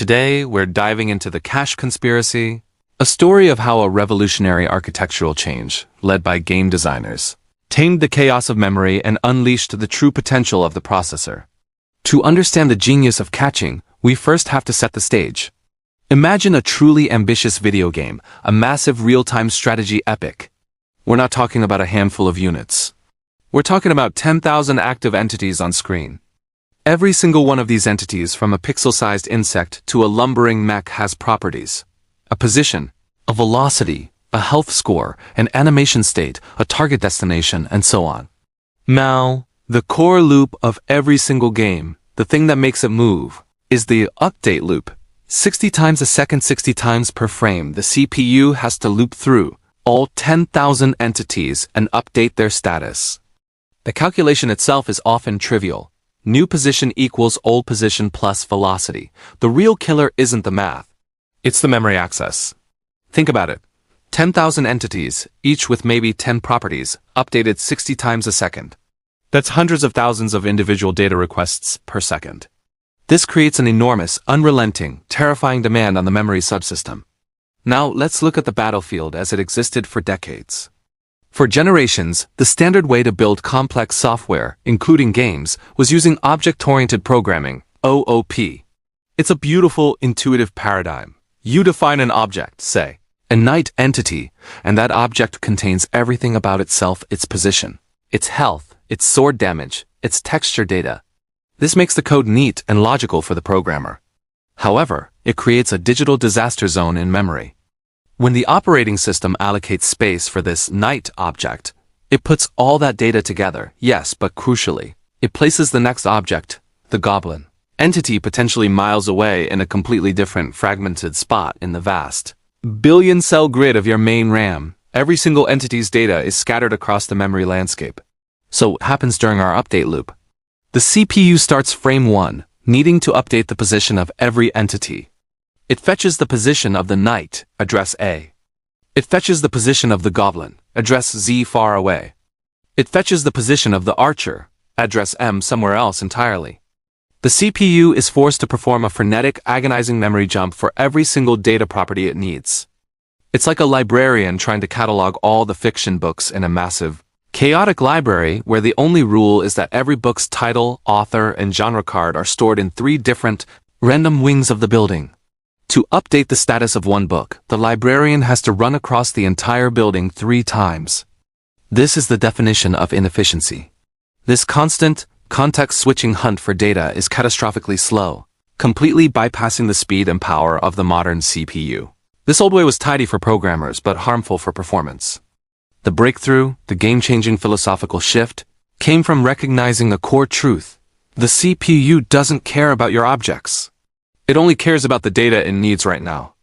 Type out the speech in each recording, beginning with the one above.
today we're diving into the cache conspiracy, a story of how a revolutionary architectural change, led by game designers, tamed the chaos of memory and unleashed the true potential of the processor. To understand the genius of caching, we first have to set the stage. Imagine a truly ambitious video game, a massive real-time strategy epic. We're not talking about a handful of units. We're talking about 10,000 active entities on screen. Every single one of these entities, from a pixel-sized insect to a lumbering mech, has properties. A position, a velocity, a health score, an animation state, a target destination, and so on. Now, the core loop of every single game, the thing that makes it move, is the update loop. 60 times a second, 60 times per frame, the CPU has to loop through all 10,000 entities and update their status. The calculation itself is often trivial. New position equals old position plus velocity. The real killer isn't the math. It's the memory access. Think about it. 10,000 entities, each with maybe 10 properties, updated 60 times a second. That's hundreds of thousands of individual data requests per second. This creates an enormous, unrelenting, terrifying demand on the memory subsystem. Now let's look at the battlefield as it existed for decades. For generations, the standard way to build complex software, including games, was using object-oriented programming, OOP. It's a beautiful, intuitive paradigm. You define an object, say, a knight entity, and that object contains everything about itself: its position, its health, its sword damage, its texture data. This makes the code neat and logical for the programmer. However, it creates a digital disaster zone in memory. When the operating system allocates space for this knight object, it puts all that data together, yes, but crucially, it places the next object, the goblin entity, potentially miles away in a completely different fragmented spot in the vast billion-cell grid of your main RAM. Every single entity's data is scattered across the memory landscape. So what happens during our update loop? The CPU starts frame 1, needing to update the position of every entity. It fetches the position of the knight, address A. It fetches the position of the goblin, address Z far away. It fetches the position of the archer, address M somewhere else entirely. The CPU is forced to perform a frenetic, agonizing memory jump for every single data property it needs. It's like a librarian trying to catalog all the fiction books in a massive, chaotic library where the only rule is that every book's title, author, and genre card are stored in 3 different, random wings of the building. To update the status of one book, the librarian has to run across the entire building 3 times. This is the definition of inefficiency. This constant, context-switching hunt for data is catastrophically slow, completely bypassing the speed and power of the modern CPU. This old way was tidy for programmers but harmful for performance. The breakthrough, the game-changing philosophical shift, came from recognizing a core truth. The CPU doesn't care about your objects. It only cares about the data it needs right now.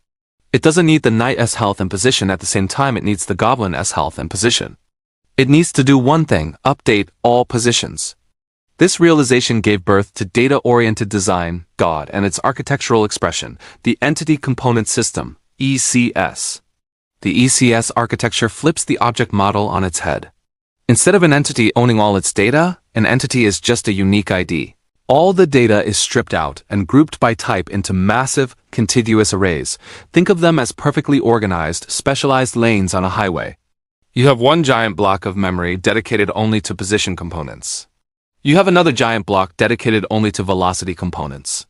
It doesn't need the knight's health and position at the same time it needs the goblin's health and position. It needs to do one thing: update all positions. This realization gave birth to data-oriented design, God, and its architectural expression, the Entity Component System, ECS. The ECS architecture flips the object model on its head. Instead of an entity owning all its data, an entity is just a unique ID. All the data is stripped out and grouped by type into massive, contiguous arrays. Think of them as perfectly organized, specialized lanes on a highway. You have one giant block of memory dedicated only to position components. You have another giant block dedicated only to velocity components.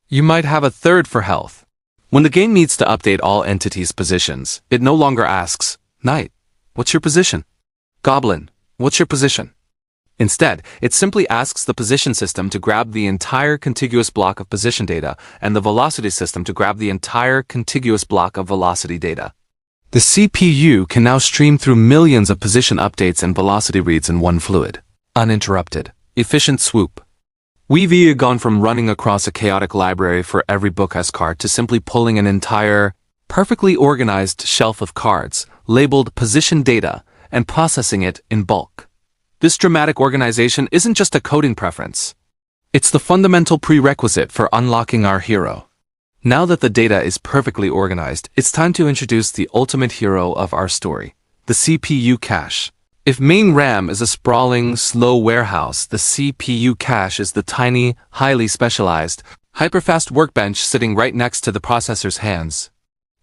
You might have a third for health. When the game needs to update all entities' positions, it no longer asks, Knight, what's your position? Goblin, what's your position? Instead, it simply asks the position system to grab the entire contiguous block of position data and the velocity system to grab the entire contiguous block of velocity data. The CPU can now stream through millions of position updates and velocity reads in one fluid, uninterrupted, efficient swoop. We've gone from running across a chaotic library for every book as card to simply pulling an entire, perfectly organized shelf of cards, labeled position data, and processing it in bulk. This dramatic organization isn't just a coding preference. It's the fundamental prerequisite for unlocking our hero. Now that the data is perfectly organized, it's time to introduce the ultimate hero of our story, the CPU cache. If main RAM is a sprawling, slow warehouse, the CPU cache is the tiny, highly specialized, Hyperfast workbench sitting right next to the processor's hands.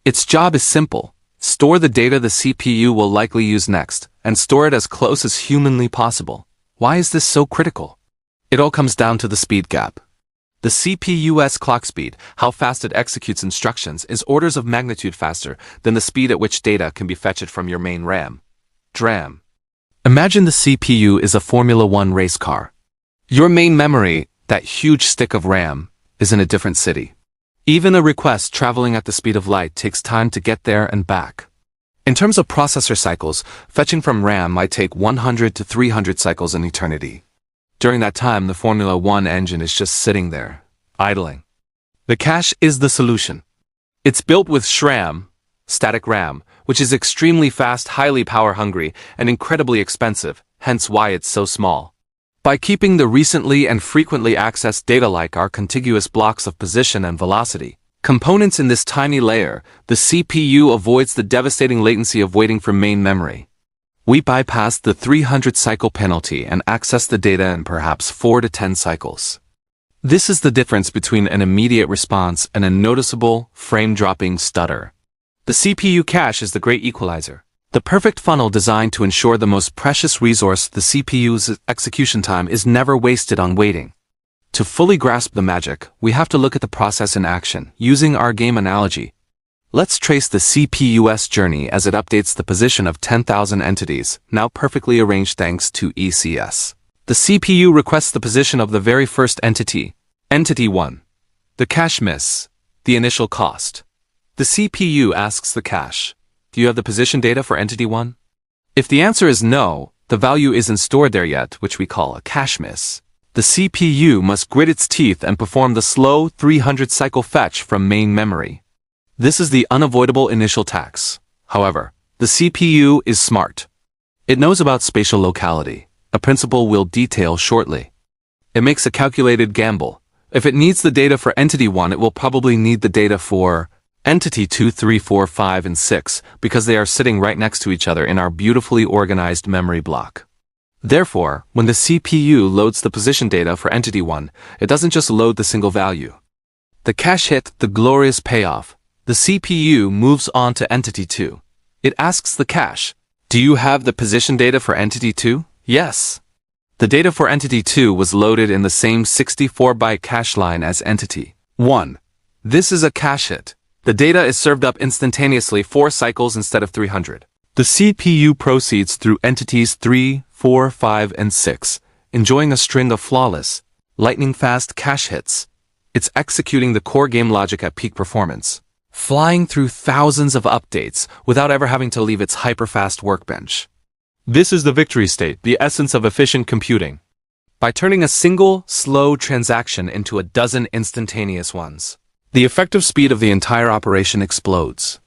Its job is simple. Store the data the CPU will likely use next, and store it as close as humanly possible. Why is this so critical? It all comes down to the speed gap. The CPU's clock speed, how fast it executes instructions, is orders of magnitude faster than the speed at which data can be fetched from your main RAM. DRAM. Imagine the CPU is a Formula One race car. Your main memory, that huge stick of RAM, is in a different city. Even a request traveling at the speed of light takes time to get there and back. In terms of processor cycles, fetching from RAM might take 100 to 300 cycles in eternity. During that time, the Formula One engine is just sitting there, idling. The cache is the solution. It's built with SRAM, static RAM, which is extremely fast, highly power-hungry, and incredibly expensive, hence why it's so small. By keeping the recently and frequently accessed data like our contiguous blocks of position and velocity, components in this tiny layer, the CPU avoids the devastating latency of waiting for main memory. We bypass the 300-cycle penalty and access the data in perhaps 4 to 10 cycles. This is the difference between an immediate response and a noticeable, frame-dropping stutter. The CPU cache is the great equalizer, the perfect funnel designed to ensure the most precious resource, the CPU's execution time, is never wasted on waiting. To fully grasp the magic, we have to look at the process in action, using our game analogy. Let's trace the CPU's journey as it updates the position of 10,000 entities, now perfectly arranged thanks to ECS. The CPU requests the position of the very first entity, Entity 1. The cache miss, the initial cost. The CPU asks the cache, do you have the position data for Entity 1? If the answer is no, the value isn't stored there yet, which we call a cache miss. The CPU must grit its teeth and perform the slow 300-cycle fetch from main memory. This is the unavoidable initial tax. However, the CPU is smart. It knows about spatial locality, a principle we'll detail shortly. It makes a calculated gamble. If it needs the data for Entity 1, it will probably need the data for Entity 2, 3, 4, 5, and 6 because they are sitting right next to each other in our beautifully organized memory block. Therefore, when the CPU loads the position data for Entity 1, it doesn't just load the single value. The cache hit, the glorious payoff. The CPU moves on to Entity 2. It asks the cache, do you have the position data for Entity 2? Yes. The data for Entity 2 was loaded in the same 64-byte cache line as Entity 1. This is a cache hit. The data is served up instantaneously 4 cycles instead of 300. The CPU proceeds through Entities 3, 4, 5, and 6, enjoying a string of flawless, lightning-fast cache hits. It's executing the core game logic at peak performance, flying through thousands of updates without ever having to leave its hyperfast workbench. This is the victory state, the essence of efficient computing. By turning a single, slow transaction into a dozen instantaneous ones, the effective speed of the entire operation explodes.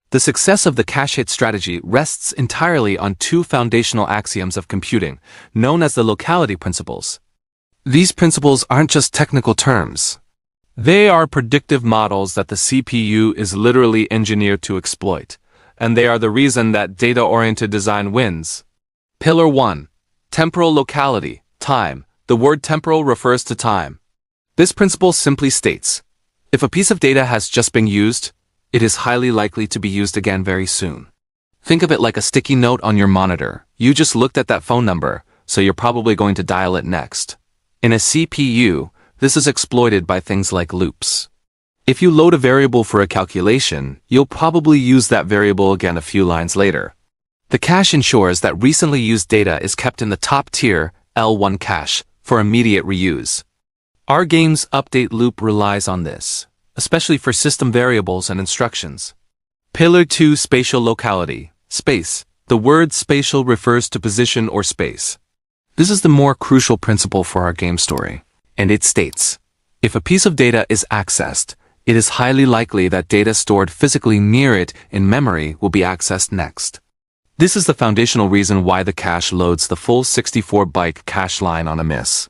The success of the cache hit strategy rests entirely on 2 foundational axioms of computing, known as the Locality Principles. These principles aren't just technical terms. They are predictive models that the CPU is literally engineered to exploit, and they are the reason that data-oriented design wins. Pillar 1. Temporal locality, time. The word temporal refers to time. This principle simply states, if a piece of data has just been used, it is highly likely to be used again very soon. Think of it like a sticky note on your monitor. You just looked at that phone number, so you're probably going to dial it next. In a CPU, this is exploited by things like loops. If you load a variable for a calculation, you'll probably use that variable again a few lines later. The cache ensures that recently used data is kept in the top-tier L1 cache for immediate reuse. Our game's update loop relies on this, especially for system variables and instructions. Pillar 2. Spatial locality, space. The word spatial refers to position or space. This is the more crucial principle for our game story. And it states, if a piece of data is accessed, it is highly likely that data stored physically near it in memory will be accessed next. This is the foundational reason why the cache loads the full 64-byte cache line on a miss.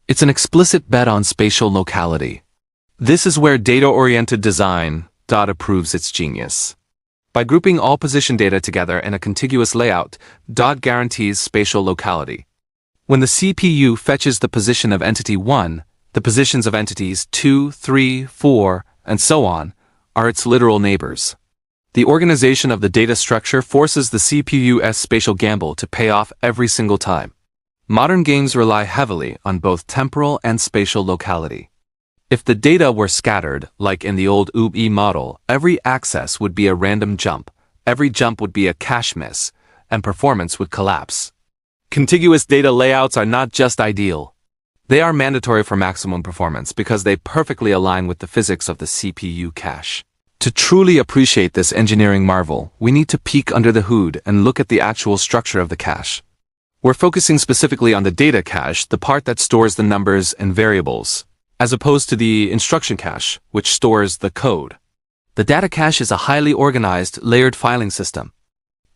It's an explicit bet on spatial locality. This is where data-oriented design proves its genius. By grouping all position data together in a contiguous layout, guarantees spatial locality. When the CPU fetches the position of Entity 1, The positions of entities 2, 3, 4, and so on are its literal neighbors. The organization of the data structure forces the CPU's spatial gamble to pay off every single time. Modern games rely heavily on both temporal and spatial locality. If the data were scattered, like in the old OOB-E model, every access would be a random jump, every jump would be a cache miss, and performance would collapse. Contiguous data layouts are not just ideal. They are mandatory for maximum performance because they perfectly align with the physics of the CPU cache. To truly appreciate this engineering marvel, we need to peek under the hood and look at the actual structure of the cache. We're focusing specifically on the data cache, the part that stores the numbers and variables, as opposed to the instruction cache, which stores the code. The data cache is a highly organized, layered filing system.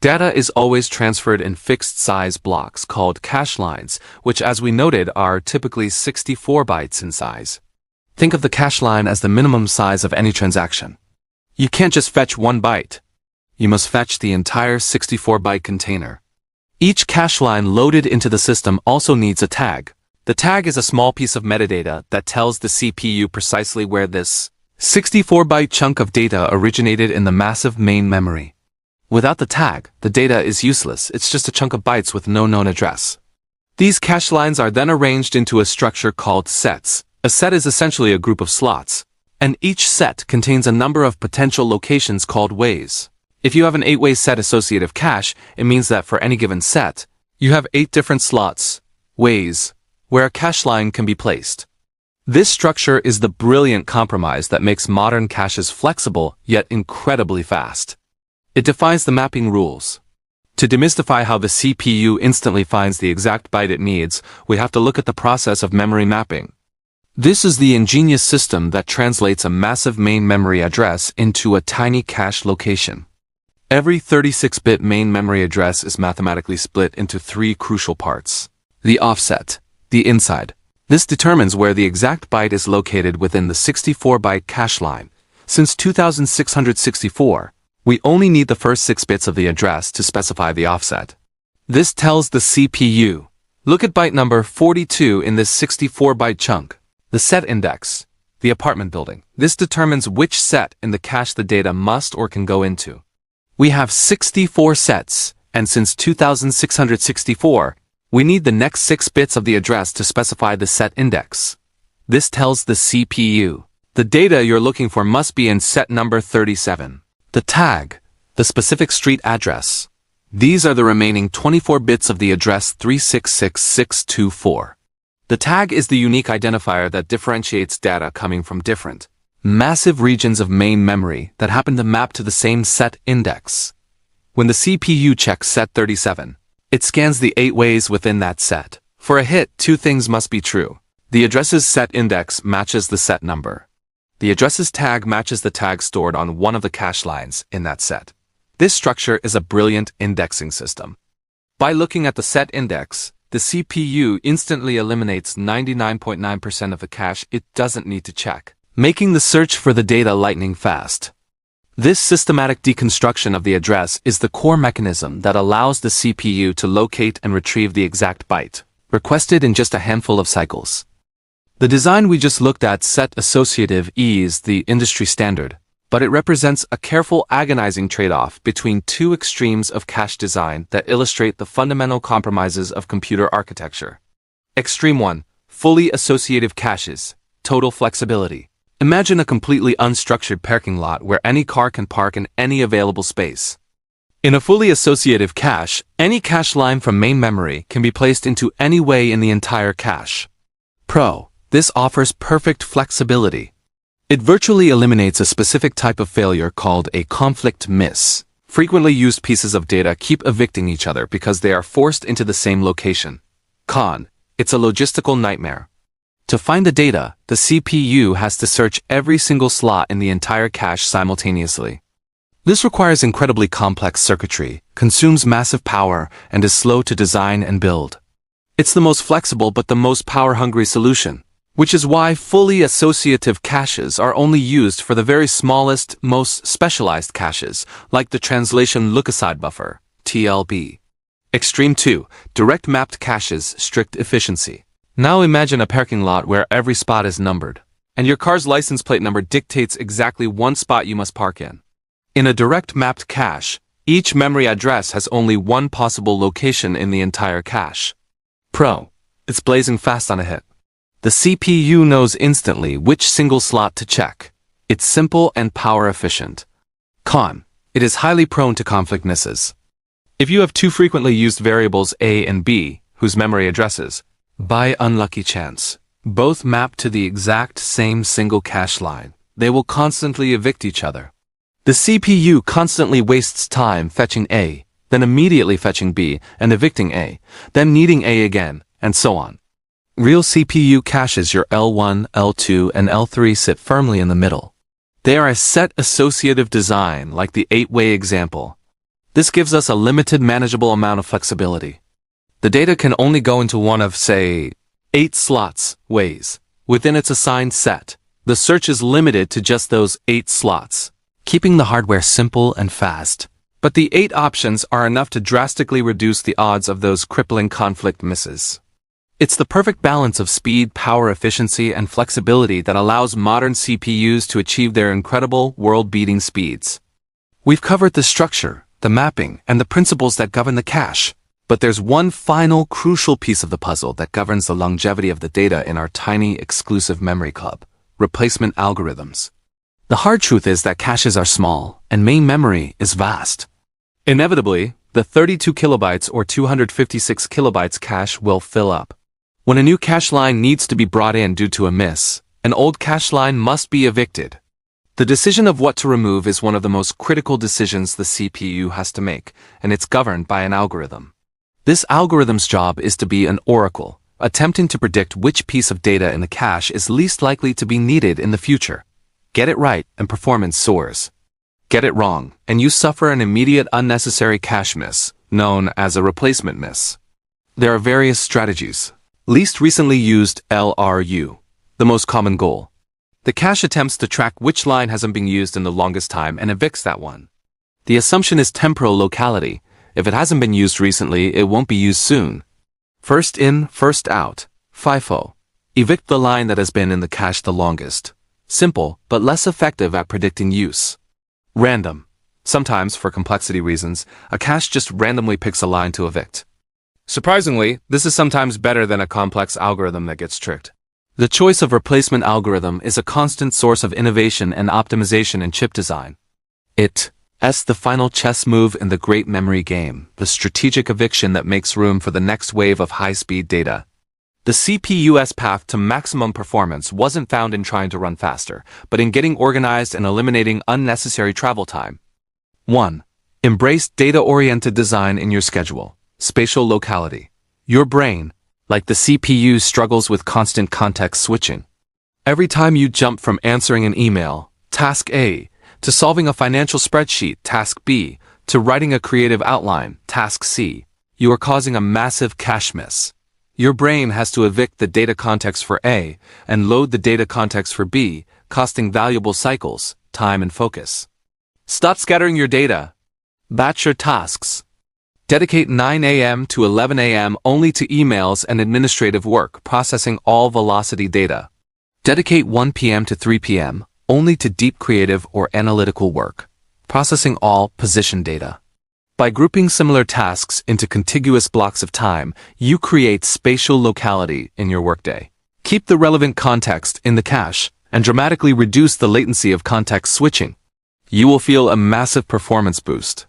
Data is always transferred in fixed-size blocks called cache lines, which, as we noted, are typically 64 bytes in size. Think of the cache line as the minimum size of any transaction. You can't just fetch 1 byte. You must fetch the entire 64-byte container. Each cache line loaded into the system also needs a tag. The tag is a small piece of metadata that tells the CPU precisely where this 64-byte chunk of data originated in the massive main memory. Without the tag, the data is useless. It's just a chunk of bytes with no known address. These cache lines are then arranged into a structure called sets. A set is essentially a group of slots, and each set contains a number of potential locations called ways. If you have an 8-way set associative cache, it means that for any given set, you have 8 different slots, ways, where a cache line can be placed. This structure is the brilliant compromise that makes modern caches flexible yet incredibly fast. It defies the mapping rules. To demystify how the CPU instantly finds the exact byte it needs, we have to look at the process of memory mapping. This is the ingenious system that translates a massive main memory address into a tiny cache location. Every 36-bit main memory address is mathematically split into 3 crucial parts. The offset, the inside. This determines where the exact byte is located within the 64-byte cache line. Since 2664, we only need the first 6 bits of the address to specify the offset. This tells the CPU, look at byte number 42 in this 64-byte chunk. The set index, the apartment building. This determines which set in the cache the data must or can go into. We have 64 sets, and since 2664, we need the next 6 bits of the address to specify the set index. This tells the CPU, the data you're looking for must be in set number 37. The tag, the specific street address. These are the remaining 24 bits of the address 366624. The tag is the unique identifier that differentiates data coming from different, massive regions of main memory that happen to map to the same set index. When the CPU checks set 37, it scans the 8 ways within that set. For a hit, 2 things must be true. The address's set index matches the set number. The address's tag matches the tag stored on one of the cache lines in that set. This structure is a brilliant indexing system. By looking at the set index, the CPU instantly eliminates 99.9% of the cache it doesn't need to check, making the search for the data lightning fast. This systematic deconstruction of the address is the core mechanism that allows the CPU to locate and retrieve the exact byte, requested in just a handful of cycles. The design we just looked at, set associative is the industry standard, but it represents a careful, agonizing trade-off between 2 extremes of cache design that illustrate the fundamental compromises of computer architecture. Extreme 1, fully associative caches, total flexibility. Imagine a completely unstructured parking lot where any car can park in any available space. In a fully associative cache, any cache line from main memory can be placed into any way in the entire cache. Pro. This offers perfect flexibility. It virtually eliminates a specific type of failure called a conflict miss. Frequently used pieces of data keep evicting each other because they are forced into the same location. Con. It's a logistical nightmare. To find the data, the CPU has to search every single slot in the entire cache simultaneously. This requires incredibly complex circuitry, consumes massive power, and is slow to design and build. It's the most flexible but the most power-hungry solution, which is why fully associative caches are only used for the very smallest, most specialized caches, like the translation look-aside buffer, TLB. Extreme 2, direct mapped caches, strict efficiency. Now imagine a parking lot where every spot is numbered, and your car's license plate number dictates exactly one spot you must park in. In a direct mapped cache, each memory address has only one possible location in the entire cache. Pro: it's blazing fast on a hit. The CPU knows instantly which single slot to check. It's simple and power efficient. Con: it is highly prone to conflict misses. If you have two frequently used variables A and B, whose memory addresses, by unlucky chance, both map to the exact same single cache line, they will constantly evict each other. The CPU constantly wastes time fetching A, then immediately fetching B and evicting A, then needing A again, and so on. Real CPU caches, your L1, L2, and L3 sit firmly in the middle. They are a set associative design like the 8-way example. This gives us a limited manageable amount of flexibility. The data can only go into one of, say, 8 slots, ways. Within its assigned set, the search is limited to just those 8 slots, keeping the hardware simple and fast. But the 8 options are enough to drastically reduce the odds of those crippling conflict misses. It's the perfect balance of speed, power efficiency, and flexibility that allows modern CPUs to achieve their incredible, world-beating speeds. We've covered the structure, the mapping, and the principles that govern the cache. But there's one final crucial piece of the puzzle that governs the longevity of the data in our tiny, exclusive memory club: replacement algorithms. The hard truth is that caches are small, and main memory is vast. Inevitably, the 32 kilobytes or 256 kilobytes cache will fill up. When a new cache line needs to be brought in due to a miss, an old cache line must be evicted. The decision of what to remove is one of the most critical decisions the CPU has to make, and it's governed by an algorithm. This algorithm's job is to be an oracle, attempting to predict which piece of data in the cache is least likely to be needed in the future. Get it right, and performance soars. Get it wrong, and you suffer an immediate unnecessary cache miss, known as a replacement miss. There are various strategies. Least recently used LRU, the most common goal. The cache attempts to track which line hasn't been used in the longest time and evicts that one. The assumption is temporal locality. If it hasn't been used recently, it won't be used soon. First in, first out, FIFO. Evict the line that has been in the cache the longest. Simple, but less effective at predicting use. Random. Sometimes, for complexity reasons, a cache just randomly picks a line to evict. Surprisingly, this is sometimes better than a complex algorithm that gets tricked. The choice of replacement algorithm is a constant source of innovation and optimization in chip design. It's the final chess move in the great memory game, the strategic eviction that makes room for the next wave of high-speed data. The CPU's path to maximum performance wasn't found in trying to run faster, but in getting organized and eliminating unnecessary travel time. 1. Embrace data-oriented design in your schedule. Spatial locality. Your brain, like the CPU, struggles with constant context switching. Every time you jump from answering an email, task A, to solving a financial spreadsheet, task B, to writing a creative outline, task C, you are causing a massive cache miss. Your brain has to evict the data context for A and load the data context for B, costing valuable cycles, time, and focus. Stop scattering your data. Batch your tasks. Dedicate 9 a.m. to 11 a.m. only to emails and administrative work, processing all velocity data. Dedicate 1 p.m. to 3 p.m. only to deep creative or analytical work, processing all position data. By grouping similar tasks into contiguous blocks of time, you create spatial locality in your workday. Keep the relevant context in the cache and dramatically reduce the latency of context switching. You will feel a massive performance boost.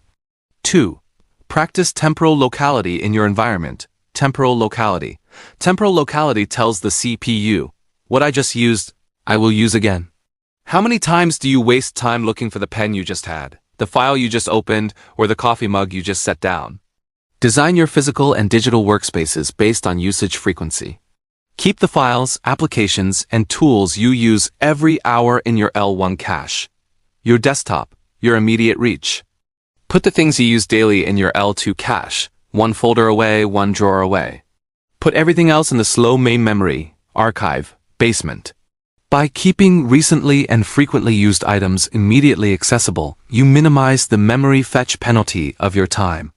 2. Practice temporal locality in your environment. Temporal locality. Temporal locality tells the CPU, what I just used, I will use again. How many times do you waste time looking for the pen you just had, the file you just opened, or the coffee mug you just set down? Design your physical and digital workspaces based on usage frequency. Keep the files, applications, and tools you use every hour in your L1 cache. Your desktop, your immediate reach. Put the things you use daily in your L2 cache, one folder away, one drawer away. Put everything else in the slow main memory, archive, basement. By keeping recently and frequently used items immediately accessible, you minimize the memory fetch penalty of your time.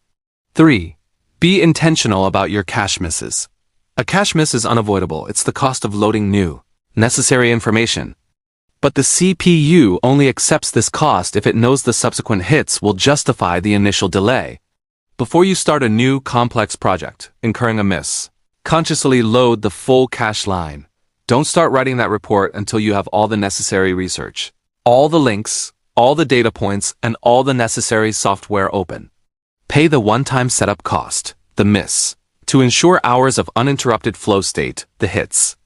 3. Be intentional about your cache misses. A cache miss is unavoidable. It's the cost of loading new, necessary information. But the CPU only accepts this cost if it knows the subsequent hits will justify the initial delay. Before you start a new, complex project, incurring a miss, consciously load the full cache line. Don't start writing that report until you have all the necessary research, all the links, all the data points, and all the necessary software open. Pay the one-time setup cost, the miss, to ensure hours of uninterrupted flow state, the hits.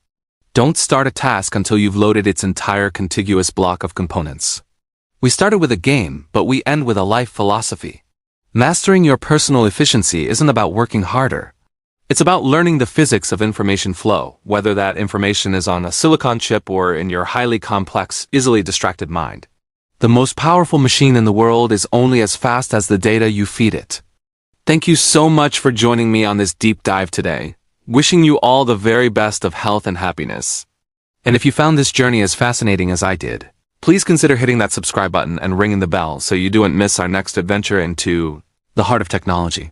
Don't start a task until you've loaded its entire contiguous block of components. We started with a game, but we end with a life philosophy. Mastering your personal efficiency isn't about working harder. It's about learning the physics of information flow, whether that information is on a silicon chip or in your highly complex, easily distracted mind. The most powerful machine in the world is only as fast as the data you feed it. Thank you so much for joining me on this deep dive today. Wishing you all the very best of health and happiness. And if you found this journey as fascinating as I did, please consider hitting that subscribe button and ringing the bell so you don't miss our next adventure into the heart of technology.